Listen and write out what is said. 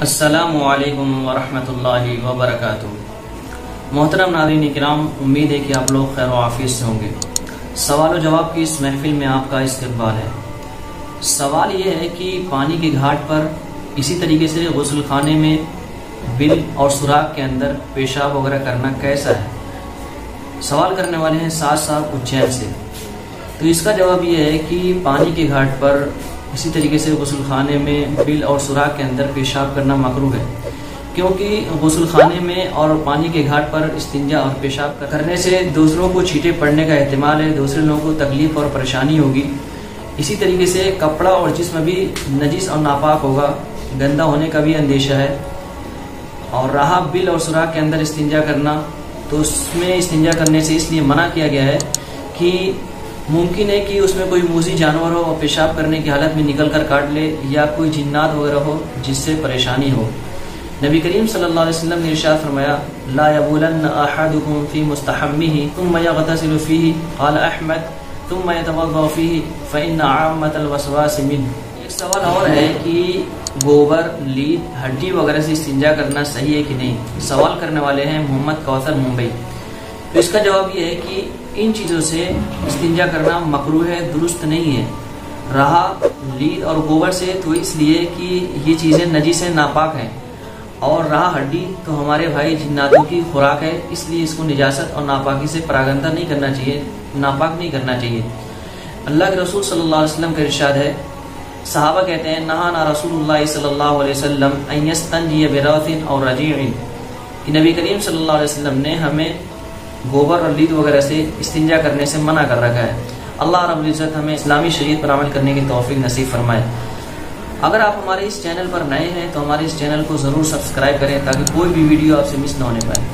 السلام علیکم ورحمۃ اللہ وبرکاتہ۔ محترم ناظرین کرام، امید ہے کہ آپ لوگ خیر و عافیت سے ہوں گے۔ سوال و جواب کی اس محفل میں آپ کا استقبال ہے۔ سوال یہ ہے کہ پانی کے گھاٹ پر اسی طریقے سے غسل خانے میں بل اور سوراخ کے اندر پیشاب وغیرہ کرنا کیسا ہے؟ سوال کرنے والے ہیں صاحب اجین سے۔ تو اس کا جواب یہ ہے کہ پانی کے گھاٹ پر اسی طریقے سے غسل خانے میں بل اور سوراخ کے اندر پیشاب کرنا مکروہ ہے، کیونکہ غسل خانے میں اور پانی کے گھاٹ پر استنجا اور پیشاب کرنے سے دوسروں کو چھینٹے پڑنے کا احتمال ہے، دوسرے لوگوں کو تکلیف اور پریشانی ہوگی۔ اسی طریقے سے کپڑا اور جسم بھی نجس اور ناپاک ہوگا، گندا ہونے کا بھی اندیشہ ہے۔ اور رہا بل اور سوراخ کے اندر استنجا کرنا، تو اس میں استنجا کرنے سے اس لیے منع کیا گیا ہے کہ ممکن ہے کہ اس میں کوئی موذی جانور ہو اور پیشاب کرنے کی حالت میں نکل کر کاٹ لے، یا کوئی جنات وغیرہ ہو جس سے پریشانی ہو۔ نبی کریم صلی اللہ علیہ وسلم نے ارشاد فرمایا، لا یبولن احدکم فی مستحمہ ثم یغتسل فیہ، قال احمد ثم یتوضا فیہ فإن عامۃ الوسواس منہ۔ ایک سوال اور ہے کہ گوبر، لید، ہڈی وغیرہ سے استنجا کرنا صحیح ہے کہ نہیں؟ سوال کرنے والے ہیں محمد کوثر ممبئی۔ تو اس کا جواب یہ ہے کہ ان چیزوں سے استنجا کرنا مکروہ ہے، درست نہیں ہے۔ رہا لید اور گوبر سے، تو اس لیے کہ یہ چیزیں نجس ہیں، ناپاک ہیں۔ اور رہا ہڈی، تو ہمارے بھائی جناتوں کی خوراک ہے، اس لیے اس کو نجاست اور ناپاکی سے پراگندہ نہیں کرنا چاہیے، ناپاک نہیں کرنا چاہیے۔ اللہ کے رسول صلی اللہ علیہ وسلم کا ارشاد ہے، صحابہ کہتے ہیں، نہانا رسول اللہ صلی اللہ علیہ وسلم ان یستنجی برث او رجیع، کہ نبی کریم صلی اللہ علیہ وسلم نے ہمیں گوبر اور لید وغیرہ سے استنجا کرنے سے منع کر رکھا ہے۔ اللہ رب العزت ہمیں اسلامی شریعت پر عمل کرنے کی توفیق نصیب فرمائے۔ اگر آپ ہمارے اس چینل پر نئے ہیں تو ہمارے اس چینل کو ضرور سبسکرائب کریں تاکہ کوئی بھی ویڈیو آپ سے مس نہ ہونے پائے۔